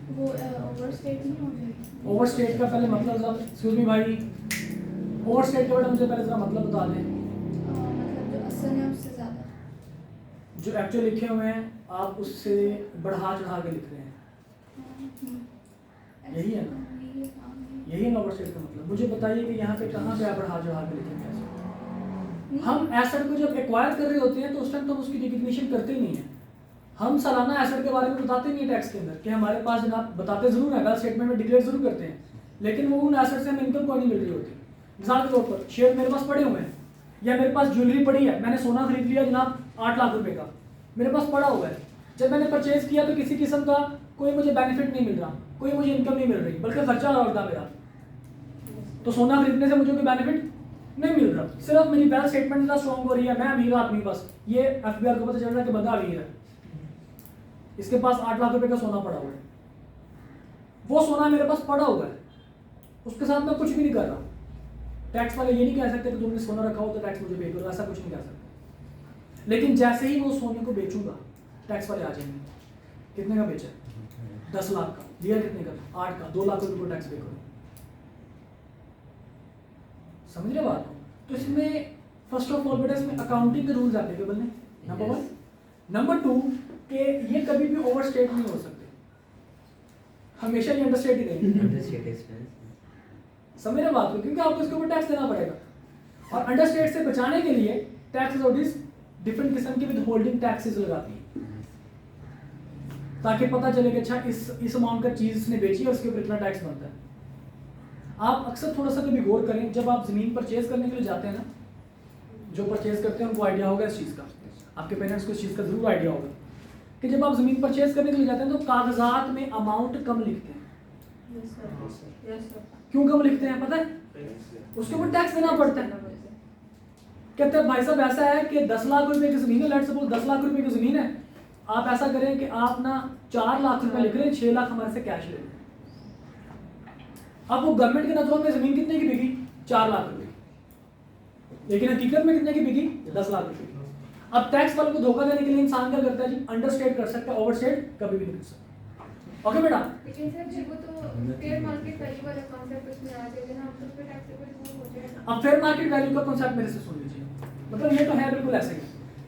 [SPEAKER 5] तो वो ओवरस्टेट नहीं हो जाएगी।
[SPEAKER 1] ओवरस्टेट का पहले मतलब जरा, एक्सक्यूज मी भाई, ओवरस्टेट के वर्ड मुझे पहले जरा मतलब बता दें।
[SPEAKER 5] मतलब जो असल है उससे ज़्यादा,
[SPEAKER 1] जो एक्चुअल लिखे हुए हैं आप उससे बढ़ा चढ़ा के लिख रहे हैं, यही है ना? यही है ओवरस्टेट का मतलब। मुझे बताइए कि यहाँ पे कहाँ पे आप बढ़ा चढ़ा के लिखेंगे ऐसे? हम एसेट को जब एक्वायर कर रहे होते हैं तो उस टाइम तो हम उसकी रिकग्निशन करते ही नहीं है, हम सालाना एसेट के बारे में बताते नहीं है टैक्स के अंदर कि हमारे पास जनाब बताते जरूर है, वेल्थ स्टेटमेंट में डिक्लेयर जरूर करते हैं, लेकिन वो उन एसेट से हमें इनकम कोई नहीं मिल रही होती। मिसाल के तौर पर शेयर मेरे पास पड़े हुए हैं, या मेरे पास ज्वेलरी पड़ी है, मैंने सोना खरीद लिया जनाब 8 लाख रुपए का, मेरे पास पड़ा हुआ है, जब मैंने परचेज किया तो किसी किस्म का कोई मुझे बेनिफिट नहीं मिल रहा, कोई मुझे इनकम नहीं मिल रही, बल्कि खर्चा हो रहा मेरा। तो सोना खरीदने से मुझे कोई बेनिफिट नहीं मिल रहा, सिर्फ मेरी बैलेंस स्टेटमेंट इतना स्ट्रॉन्ग हो रही है, मैं अमीर आदमी, बस ये एफबीआर को पता चल रहा है कि बंदा अमीर है, इसके पास 8 लाख रुपए का सोना पड़ा हुआ है, वो सोना मेरे पास पड़ा हुआ है, उसके साथ मैं कुछ भी नहीं कर रहा। टैक्स वाले ये नहीं कह सकते कि तुमने सोना रखा हो तो टैक्स मुझे पे करो, ऐसा कुछ नहीं कह सकते। लेकिन जैसे ही वो सोने को बेचूंगा, टैक्स वाले आ जाएंगे, कितने का बेचा? 10 लाख का, लिया कितने का? 8 का, 2 लाख रुपए को टैक्स पे करो। समझ रहे बात को? तो इसमें फर्स्ट ऑफ ऑल बेटा इसमें अकाउंटिंग के रूल्स एप्लीकेबल हैं, नंबर 1। नंबर 2 कि ये कभी भी ओवरस्टेट नहीं हो सकते, हमेशा ये अंडरस्टेट ही नहीं।
[SPEAKER 2] Understate expense.
[SPEAKER 1] समझ रहे बात को? क्योंकि आपको इसके ऊपर टैक्स देना पड़ेगा, और अंडरस्टेट से बचाने के लिए टैक्स अथॉरिटीज डिफरेंट किस्म के विद होल्डिंग टैक्सेस लगाती है, ताकि पता चले कि अच्छा इस अमाउंट का चीज इसने बेची है, उसके ऊपर इतना टैक्स बनता है। आप अक्सर थोड़ा सा कभी गौर करें, जब आप जमीन परचेज करने के लिए जाते हैं ना, जो परचेज करते हैं उनको आइडिया होगा इस चीज़ का, आपके पेरेंट्स को इस चीज़ का जरूर आइडिया होगा कि जब आप जमीन परचेज करने के लिए जाते हैं तो कागजात में अमाउंट कम लिखते हैं। क्यों कम लिखते हैं पता है? उसके ऊपर टैक्स देना पड़ता है। कहते हैं भाई साहब ऐसा है कि 10 लाख रुपए की जमीन है, लेट्स सपोज 10 लाख रुपए की जमीन है, आप ऐसा करें कि आप ना 4 लाख रुपए लिख रहे हैं, 6 लाख हमारे से कैश ले लें। अब वो गवर्नमेंट के नजरों में जमीन कितने की बिकी? 4 लाख रुपए की, लेकिन हकीकत में कितने की बिकी? 10 लाख रुपए की। अब टैक्स वालों को धोखा देने के लिए इंसान क्या करता है जी? अंडरस्टेट कर सकता है, ओवरस्टेट कभी भी नहीं कर सकता। ओके बेटा?
[SPEAKER 6] लेकिन सर जी वो तो फेयर मार्केट वैल्यू वाला कॉन्सेप्ट उसमें आ जाएगा ना, तो उस पे टैक्सेबल हो जाएगा।
[SPEAKER 1] अब फेयर मार्केट वैल्यू का कॉन्सेप्ट मेरे से सुन लीजिए, मतलब ये तो है बिल्कुल ऐसे ही।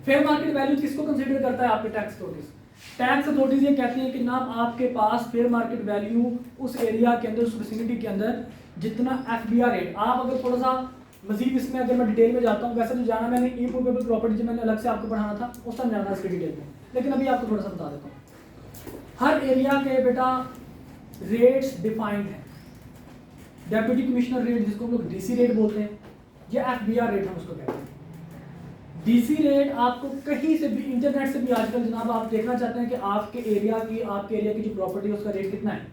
[SPEAKER 1] फेयर मार्केट वैल्यू किसको कंसीडर करता है? आपके टैक्स अथॉरिटीज। टैक्स अथॉरिटीज ये कहती है कि जनाब आपके पास फेयर मार्केट वैल्यू उस एरिया के अंदर, उस विसिनिटी के अंदर जितना एफबीआर रेट, आप अगर थोड़ा सा मजीद इसमें अगर मैं डिटेल में जाता हूँ, वैसे तो जाना मैंने इमूवेबल प्रॉपर्टी जो मैंने अलग से आपको पढ़ाना था उस टाइम जाना इसके डिटेल में, लेकिन अभी आपको थोड़ा सा बता देता हूँ। हर एरिया के बेटा रेट्स डिफाइंड हैं। डेप्यूटी कमिश्नर रेट जिसको हम लोग डीसी रेट बोलते हैं, या एफबीआर रेट हम उसको कहते हैं। डीसी रेट आपको कहीं से भी, इंटरनेट से भी आजकल जनाब आप देखना चाहते हैं कि आपके एरिया की जो प्रॉपर्टी है उसका रेट कितना है,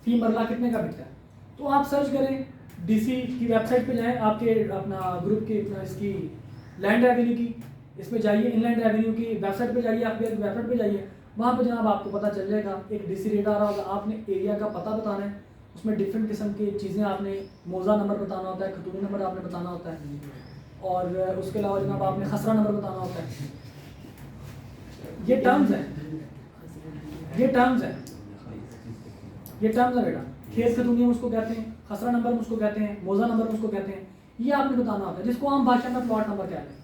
[SPEAKER 1] फी मरला कितने का बिकता है, तो आप सर्च करें डीसी की वेबसाइट पे जाएं, आपके अपना ग्रुप की इसकी लैंड रेवेन्यू की इसमें जाइए, इनलैंड रेवेन्यू की वेबसाइट पे जाइए, एफबीआर की वेबसाइट पे जाइए, वहाँ पर जनाब आपको पता चल जाएगा एक डीसी रेट आ रहा होगा। आपने एरिया का पता बताना है, उसमें डिफरेंट किस्म की चीज़ें आपने मौजा नंबर बताना होता है, खतूनी नंबर आपने बताना होता है, और उसके अलावा जनाब आपने खसरा नंबर बताना होता है। ये टर्म्स हैं, ये टर्म्स हैं, ये टर्म्स है बेटा। खेत खतूनी हम उसको कहते हैं, खसरा नंबर हम उसको कहते हैं, मौजा नंबर हम उसको कहते हैं। ये आपने बताना होता है, जिसको आम भाषा में प्लॉट नंबर कहते हैं,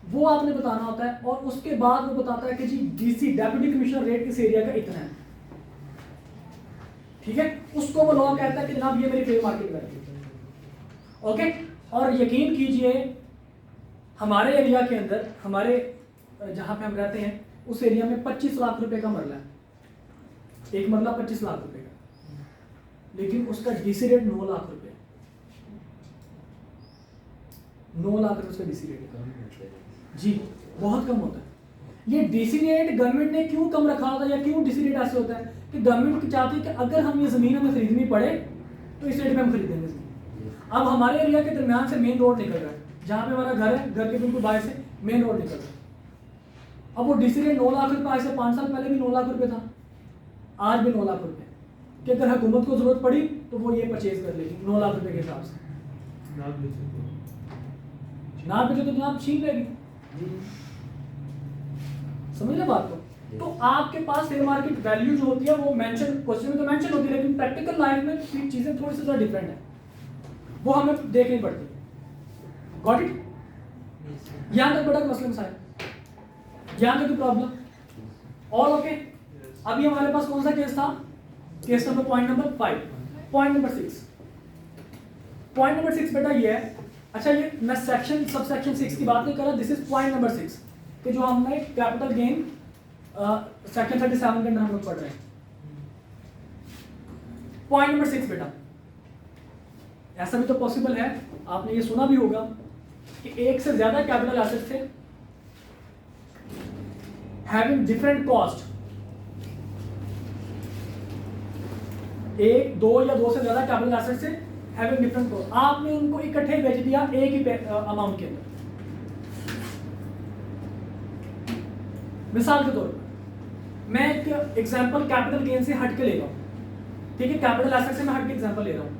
[SPEAKER 1] वो आपने बताना होता है। और उसके बाद वो बताता है कि जी डीसी डेप्यूटी कमिश्नर रेट इस एरिया का इतना है, ठीक है, उसको वो लॉ कहता है कि जनाब ये मेरी फेयर मार्केट वैल्यू। ओके, और यकीन कीजिए हमारे एरिया के अंदर, हमारे जहाँ पे हम रहते हैं उस एरिया में 25 लाख रुपए का मरला है, एक मरला 25 लाख रुपए का, लेकिन उसका डीसी रेट 9 लाख रुपए, 9 लाख रुपए उसका डीसी रेट जी, बहुत कम होता है। ये डीसी रेट गवर्नमेंट ने क्यों कम रखा होता है, या क्यों डीसी रेट ऐसे होता है कि गवर्नमेंट चाहती है कि अगर हम ये जमीन हमें खरीदनी पड़े तो इस रेट में हम खरीदेंगे जमीन। अब हमारे एरिया के दरमियान से मेन रोड निकल रहा है, जहाँ पे हमारा घर है, घर के बिल्कुल बाहर से मेन रोड निकल रहा है। अब वो डीसी रेट 9 लाख रुपए, आज से 5 साल पहले भी 9 लाख रुपए था, आज भी 9 लाख रुपए, कि अगर हुकूमत को जरूरत पड़ी तो वो ये परचेज कर लेगी 9 लाख रुपए के हिसाब से। ना बेचे तो जनाब छीन लेगी, समझ रहे बात को? तो आपके पास फेयर मार्केट वैल्यू जो होती है वो मेंशन, क्वेश्चन में तो मेंशन होती है, लेकिन प्रैक्टिकल लाइफ में चीजें थोड़ी सी ज़्यादा डिफरेंट है, वो हमें देखनी पड़ती है। Got it? यहाँ तक बड़ा मसला साहब, यहाँ तक प्रॉब्लम ऑल ओके? अभी हमारे पास कौन सा केस था? Case number point number 5। Point number 6, point number 6 बेटा ये है, अच्छा ये मैं सेक्शन सब सेक्शन 6 की बात नहीं कर रहा, दिस इज पॉइंट नंबर 6 कि जो हमने कैपिटल गेन सेक्शन 37 के अंदर हम लोग पढ़ रहे हैं। पॉइंट नंबर 6 बेटा, ऐसा भी तो पॉसिबल है, आपने ये सुना भी होगा कि एक से ज्यादा कैपिटल एसेट थे हैविंग डिफरेंट कॉस्ट, एक, दो या दो से ज्यादा कैपिटल एसेट से हैविंग डिफरेंट कॉस्ट, आपने उनको इकट्ठे बेच दिया एक ही अमाउंट के अंदर। मिसाल के तौर पर मैं एक एग्जांपल कैपिटल गेन से हट के ले रहा हूं, ठीक है, कैपिटल एसेट से मैं हट के एग्जांपल ले रहा हूं।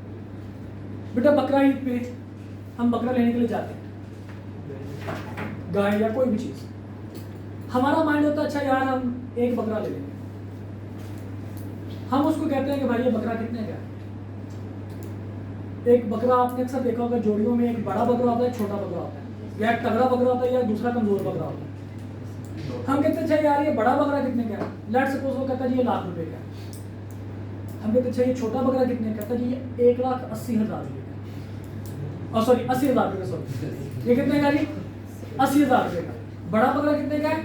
[SPEAKER 1] बेटा बकरा ईद पे हम बकरा लेने के लिए जाते हैं, गाय या कोई भी चीज, हमारा माइंड होता है अच्छा यार हम एक बकरा ले लेंगे, हम उसको कहते हैं कि भाई ये बकरा कितने का है। एक बकरा आपने अक्सर देखा होगा जोड़ियों में, एक बड़ा बकरा होता है, छोटा बकरा होता है, या एक तगड़ा बकरा होता है या दूसरा कमजोर बकरा होता है। हम कहते हैं अच्छा यार ये बड़ा बकरा कितने का है, लेट्स सपोज वो कहता है जी ये लाख रुपए का है। हम कहते अच्छा ये छोटा बकरा कितने का, कहता है जी ये 1,80,000 रुपए का, और सॉरी 80,000 रुपए का, सॉरी ये कितने का जी 80,000 रुपए का। बड़ा बकरा कितने का है,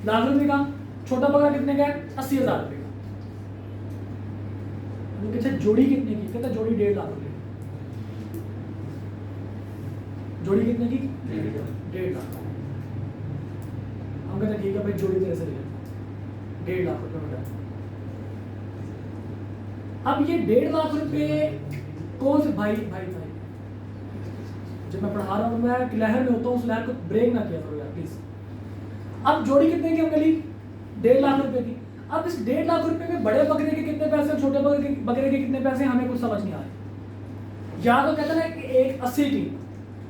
[SPEAKER 1] लाख रुपए का, छोटा बकरा कितने का है 80,000 रुपए का। वो कहते जोड़ी कितने की, कहता जोड़ी 1.5 लाख रुपए, जोड़ी कितने की 1.5 लाख। हम कहते ठीक है भाई जोड़ी तेरे से ले लेते 1.5 लाख रुपए में। अब ये 1.5 लाख रुपए कौन से भाई भाई भाई जब मैं पढ़ा रहा हूँ मैं एक लहर में होता हूँ, उस लहर को ब्रेक ना किया करो यार प्लीज। अब जोड़ी कितने की हमने ली 1.5 लाख रुपए की। अब इस 1.5 लाख रुपए में बड़े बकरे के कितने पैसे, छोटे बकरे के कितने पैसे, हमें कुछ समझ नहीं आ रहा। या तो कहते ना कि एक 80 की,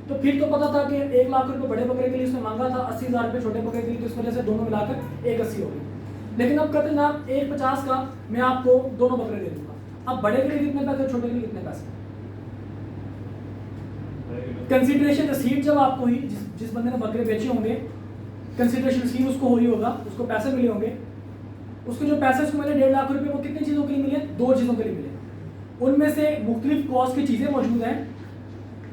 [SPEAKER 1] तो फिर तो पता था कि 1 लाख रुपए बड़े बकरे के लिए इसने मांगा था, 80,000 रुपए छोटे बकरे के लिए, तो इस वजह से दोनों मिलाकर 180 हो गई। लेकिन अब कहते ना 150 का मैं आपको दोनों बकरे दे दूंगा। अब बड़े के लिए कितने पैसे, छोटे के लिए कितने पैसे। कंसीडरेशन रसीद जब आपको ही जिस बंदे ने बकरे बेचे होंगे, कंसीडरेशन रसीद उसको हो रही होगा, उसको पैसे मिले होंगे, उसको जो पैसे उसको मिले 1.5 लाख रुपए, वो कितनी चीज़ों के लिए मिले, 2 चीज़ों के लिए मिले। उनमें से मुख्तलिफ कॉस्ट की चीज़ें मौजूद हैं,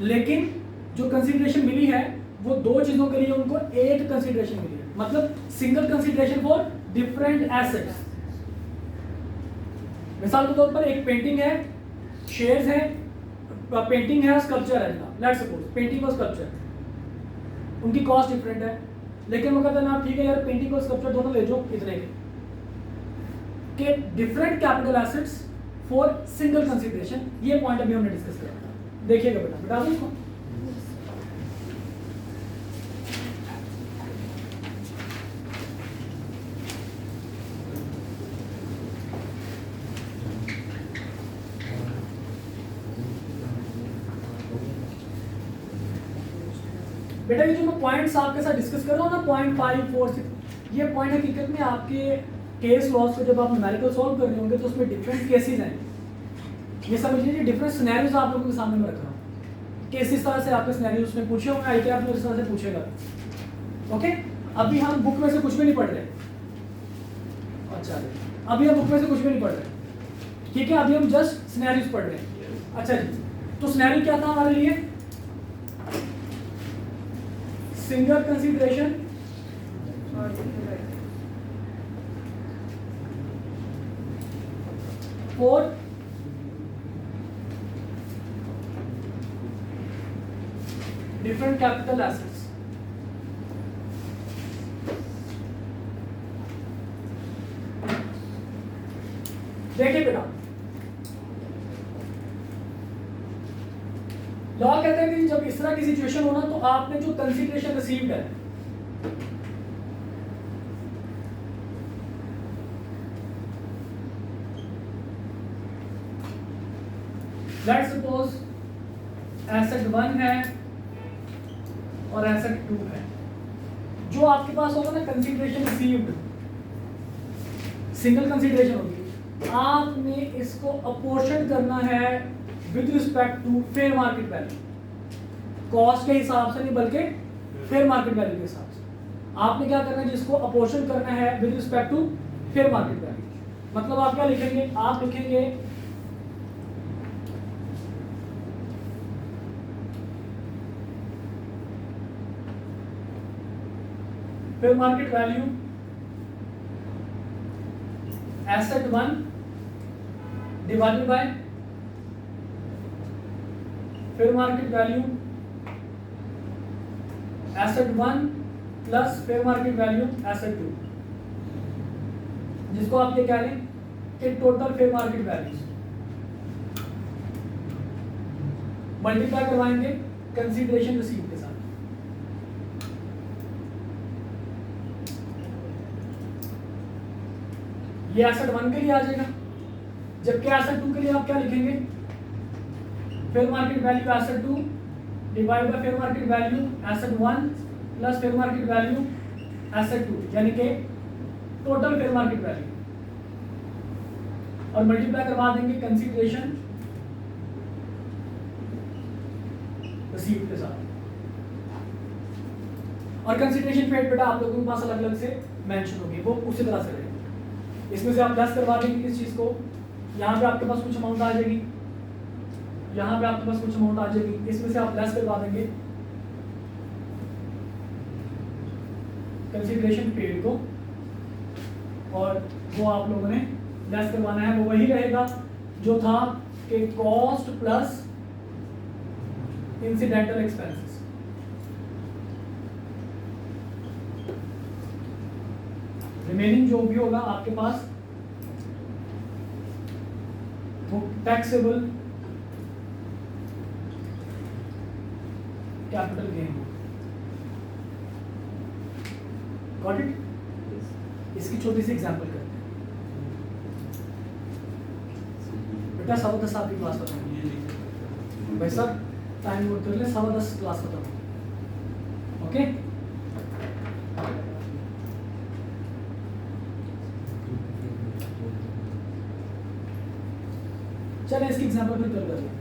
[SPEAKER 1] लेकिन जो कंसीडरेशन मिली है वो 2 चीज़ों के लिए उनको एक कंसीडरेशन मिली है, मतलब single consideration for different assets. मिसाल के तौर पर एक पेंटिंग है, शेयर्स है, पेंटिंग है, स्कल्पचर है, लेट्स सपोज पेंटिंग और स्कल्पचर, उनकी कॉस्ट डिफरेंट है, लेकिन वो कहते हैं ना ठीक है यार पेंटिंग और स्कल्पचर दोनों ले जाओ इतने के different capital assets for single consideration. ये पॉइंट अभी हमने डिस्कस किया था, देखिएगा बेटा, बता दो इसको। बेटा ये जो मैं पॉइंट्स आपके साथ डिस्कस कर रहा हूँ ना, पॉइंट 5, 4, 6, ये पॉइंट हकीकत में आपके केस लॉस को जब आप न्यूमेरिकल सॉल्व कर रहे होंगे तो उसमें डिफरेंट केसेस हैं। ये समझ लीजिए डिफरेंट सिनेरियोज आप लोगों के सामने में रख रहा हूँ, केस इस तरह से आपके सिनेरियोज में पूछे होंगे, ITAR में इस तरह से पूछेगा। ओके, अभी हम बुक में से कुछ भी नहीं पढ़ रहे। अच्छा, अभी हम बुक में से कुछ भी नहीं पढ़ रहे, ठीक है, अभी हम जस्ट सिनेरियोज पढ़ रहे हैं। अच्छा जी, तो सिनेरियो क्या था हमारे लिए, सिंगल कंसीडरेशन और डिफरेंट कैपिटल एसेट्स। देखिए बेटा, लॉ कहते हैं कि जब इस तरह की सिचुएशन हो ना तो आपने जो कंसीडरेशन रिसीव्ड है लेट्स सपोज एसेट 1 है और एसेट 2 है, जो आपके पास होगा ना कंसीडरेशन रिसीव्ड, सिंगल कंसीडरेशन होगी, आपने इसको अपोर्शन करना है with respect to fair market value, cost के हिसाब से नहीं बल्कि फेयर मार्केट वैल्यू के हिसाब से। आपने क्या करना है, जिसको अपोर्शन करना है with respect to fair market value. मतलब आप क्या लिखेंगे, आप लिखेंगे fair market value asset 1 divided by fair market value asset 1 plus fair market value asset 2, जिसको आप ये कह लें कि total fair market values multiply करवाएंगे कंसीडरेशन रिसीव के साथ। ये एसेट 1 के लिए आ जाएगा, जबकि एसेट 2 के लिए आप क्या लिखेंगे? Fair market value asset 2 divide by fair market value asset 1 plus fair market value asset 2, यानी कि टोटल फेयर मार्केट वैल्यू, और मल्टीप्लाई करवा देंगे कंसीडरेशन रिसीव्ड के साथ। और कंसीडरेशन पेड बेटा आप लोगों के पास अलग अलग से मेंशन होगी, वो उसी तरह से रहेगी। इसमें से आप लेस करवा देंगे किस चीज को, यहाँ पे आपके पास कुछ अमाउंट आ जाएगी, यहाँ पे आपके पास कुछ अमाउंट आ जाएगी, इसमें से आप लेस करवा देंगे कंसीडरेशन पेड को, और वो आप लोगों ने लेस करवाना है, वो वही रहेगा जो था कि cost plus incidental expenses. Remaining जो भी होगा आपके पास वो taxable capital gain. Got it? इसकी छोटी सी एग्जांपल करते हैं बेटा। 10:15 आपकी क्लास खत्म होगी भाई सर, टाइम नोट कर ले, 10:15 क्लास खत्म होगी। ओके, चले इसकी एग्जांपल फिर कर लेते हैं,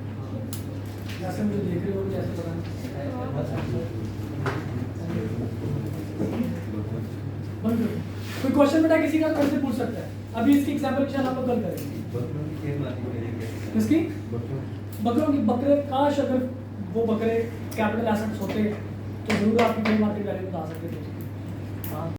[SPEAKER 1] जैसे मुझे देख रहे हो जैसे पता नहीं। कोई क्वेश्चन बेटा किसी का कल से पूछ सकता है, अभी इसकी एग्जांपल के साथ हम लोग कल करेंगे। किसकी? बकरों की। बकरे काश अगर वो बकरे कैपिटल एसेट्स होते तो जरूर आपकी मार्केट वैल्यू बता सकते थे। हाँ।